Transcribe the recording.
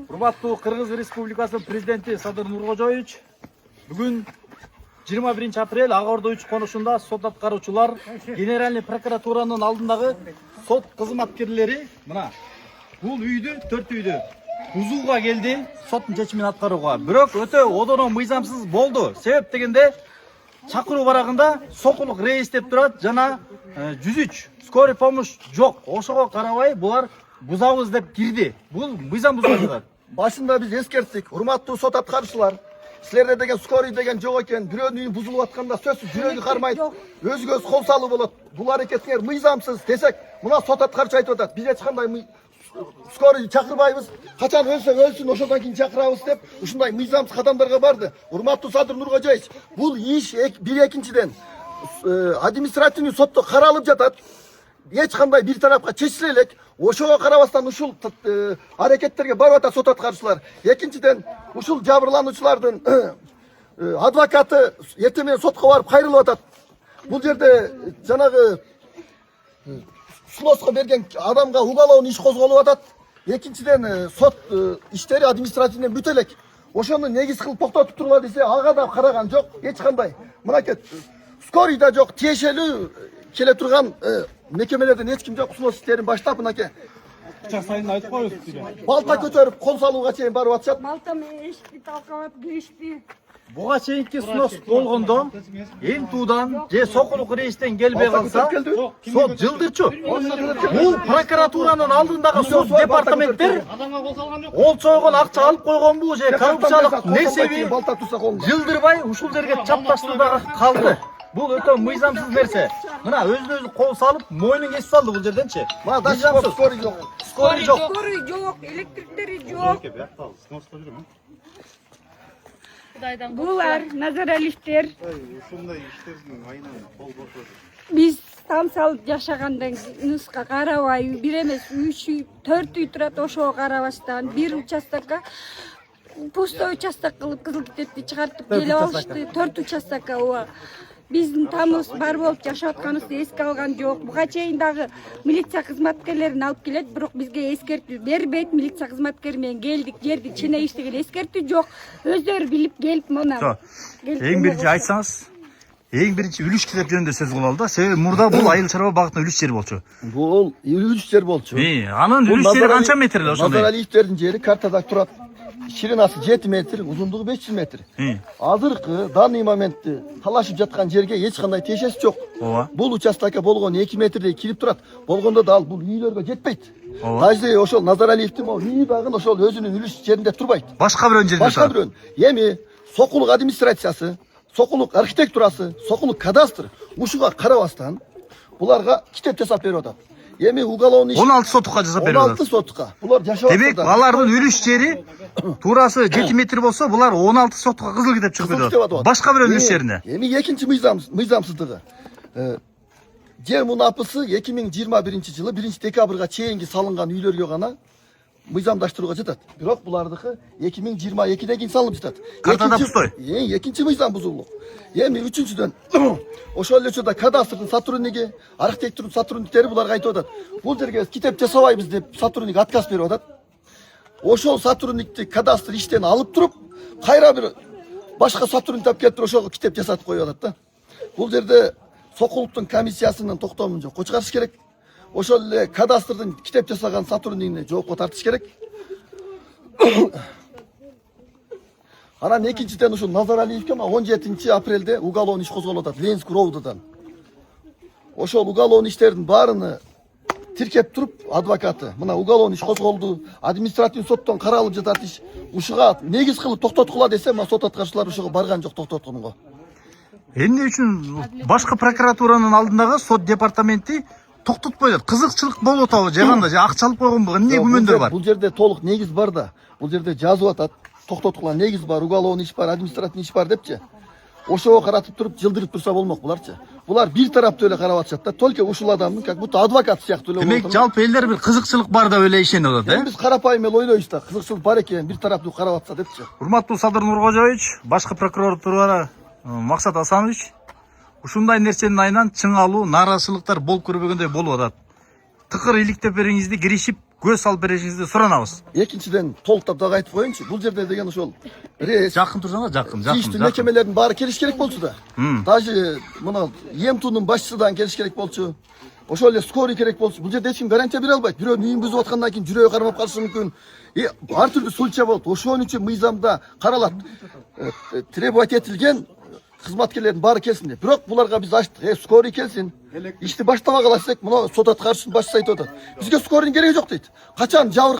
Урматтуу Кыргыз Республикасынын президенти Садыр Нуркожоевич, бүгүн 21 апрель Ак Ордо 3 конушунда сот аткаруучулар Генеральный прокуратуранын алдындагы сот кызматкерлери мына бул үйдү, 4 үйдү бузууга келди, соттун чечимин аткарууга. Бирок өтө одоно мыйзамсыз болду. Себеп дегенде чакыруу барагында сокулук рейс деп турат жана 103 скорый помощь жок. Ошого карабай булар бузабыз деп кирди. Бул мыйзам бузулат. Башында биз эскерттик, урматтуу сот аткаруучулар. Силерде деген скорый деген жок экен. Бирөөнүн үйү бузулуп атканда сөзсүз жүрөгү кармайт. Өзгө өз кол салуу болот. Бул аракетиңер мыйзамсыз десек, мына сот аткаруучу айтып атат. Биз эч кандай скорый чакырбайбыз. Качан өлсө өлсүн, ошондон кийин чакырабыз деп ушундай мыйзамсыз кадамдарга барды. Урматтуу Садыр Нуркожоевич, бул иш бир экинчиден административный сотто каралып жатат. Эч кандай бир тарапка чечиле элек. Ошого карабастан ушул аракеттерге барып атат сот аткаруучулар. Экинчиден ушул жабырлануучулардын адвокаты эртең менен сотко барып кайрылып атат. Бул жерде жанагы сноско берген адамга уголовный иш козголуп атат. Экинчиден сот иштери административден бүт элек. Ошону негиз кылып токтотуп турула десе, ага да караган жок, эч кандай. Мынакей скорый да жок, тиешелүү келе турган мекемелерден эч ким жок. Снос иштерин баштап мынакей Чак сайын айтып коебуз. балта көтөрүп кол салууга чейин барып атышат. Балта менен эшикти талкалап киришти. Буга чейинки снос болгондо эл туудан же сокулук рейстен келбей калса сот жылдырчу. Бул прокуратуранын алдындагы сот департаменттер олчойгон акча алып койгонбу же коррупциялык несеби жылдырбай ушул жерге чапташтырууга калды. Бул өтө мыйзамсыз нерсе. Мына өзүнө өзү кол салып, мойнун кесип салды бул жерденчи. Мына дача скорый жок. Скорый жок. Скорый жок, электриктери жок. Булар Назаралиевтер. Ушундай иштердин айынан кол бошот. Биз там салып жашагандан нуска карабай, бир эмес 3 үй, 4 үй турат, ошого карабастан бир участокко пустой участок кылып кызыл китепти чыгартып келип алышты. 4 участокко ооба. Биздин тамыбыз бар болуп жашап атканыбызды эске алган жок. Буга чейин дагы милиция кызматкерлерин алып келет, бирок бизге эскертүү бербейт. Милиция кызматкери менен келдик, жерди чыйнай иштеген эскертүү жок. Өздөрү билип келип мына. Эң биринчи айтсаңыз, эң биринчи үлүш китеп жөнүндө сөз кылалы да. Себеби мурда бул айыл чарба багытынын үлүш жери болчу. Бул үлүш жер болчу. Анын үлүш жери канча метр эле ошондой? Назаралиевтердин жери картада турат. Ширинасы 7 метр, узундугу 500 метр. Азыркы данный моментте талашып жаткан жерге эч кандай тиешеси жок. Ооба. Бул участокко болгон 2 метрдей кирип турат. Болгондо да ал бул үйлөргө жетпейт. Даже ошол Назаралиевдин үй дагы ошол өзүнүн үлүш жеринде турбайт. Башка бирөөнүн жеринде Башка бирөөнүн. Эми сокулук администрациясы, сокулук архитектурасы, сокулук кадастр ушуга карабастан буларга китеп жасап берип атат. Эми уголовный 16 сотукка жасап берип атат. 16 сотукка. Булар жашап атат. Демек, алардын үлүш жери туурасы 7 метр болсо, булар 16 сотукка кызыл китеп чыгып берип атат. Башка бирөөнүн үлүш жерине. Эми экинчи мыйзамсыздыгы. Жер мунапысы 2021 жылы 1 декабрга чейинки салынган үйлөргө гана мыйзамдаштырууга жатат. Бирок булардыкы 2022ден кийин салынып жатат. Картада пустой. Экинчи мыйзам бузулук. Эми үчүнчүдөн ошол эле учурда кадастрдын сотрудниги, архитектурдун сотрудниктери буларга айтып атат. Бул жерге китеп жасабайбыз деп сотрудник отказ берип атат. Ошол сотрудникти кадастр иштен алып туруп, кайра бир башка сотрудник тап келип ошого китеп жасатып коюп атат да. Бул жерде сокулуктун комиссиясынын токтомун жокко чыгарыш керек. Ошол эле кадастрдын китеп жасаган сотруднигине жоопко тартыш керек. Анан экинчиден ушул Назаралиевке 17 апрелде уголовный иш козголуп атат Ленинск ровдудан. Ошол уголовный иштердин баарыны тиркеп туруп адвокаты мына уголовный иш козголду, административный соттон каралып жатат иш. Ушуга негиз кылып токтоткула десе, мына сот аткарчылар ушуга барган жок токтотконго. Эмне үчүн башкы прокуратуранын алдындагы сот департаменти токтотпой атат? Кызыкчылык болуп атабы же кандай? Же акча алып койгонбу? Эмне күмөндөр бар? Бул жерде толук негиз бар да. Бул жерде жазып атат. Токтоткула негиз бар, уголовный иш бар, административный иш бар депчи. Ошого каратып туруп жылдырып турса болмок буларчы. Булар бир тараптуу эле карап атышат да. Только ушул адамдын как будто адвокат сыяктуу эле. Демек, жалпы элдер бир кызыкчылык бар деп эле ишенип атат, Биз карапайым эле ойлойбуз да. Кызыкчылык бар экен, бир тараптуу карап атса депчи. Урматтуу Садыр Нуркожоевич, башкы прокуратура Максат Асанович, ушундай нерсенин айынан чың алуу, нааразычылыктар болуп көрбөгөндөй болуп атат. Тыкыр иликтеп бериңизди киришип көз салып беришиңизди суранабыз. Экинчиден толуктап дагы айтып коеюнчу, бул жерде деген ошол рейс Жакын турсаңыз, жакын. тийиштүү мекемелердин баары келиш керек болчу да. Даже мына ЕМТУнун башчысынан келиш керек болчу. Ошол эле скорый керек болчу. Бул жерде эч ким гарантия бере албайт. Бирөөнүн үйүн бузуп аткандан кийин жүрөгү кармап калышы мүмкүн. Ар түрдүү случай болот. Ошон үчүн мыйзамда каралат. Требовать этилген кызматкерлердин баары келсин деп. Бирок буларга биз ачтык. Скорый келсин. Ишти баштабай каласак, мына сот аткарышынын башчысы айтып атат. Бизге скорыйдын кереги жок дейт. Качан жабыр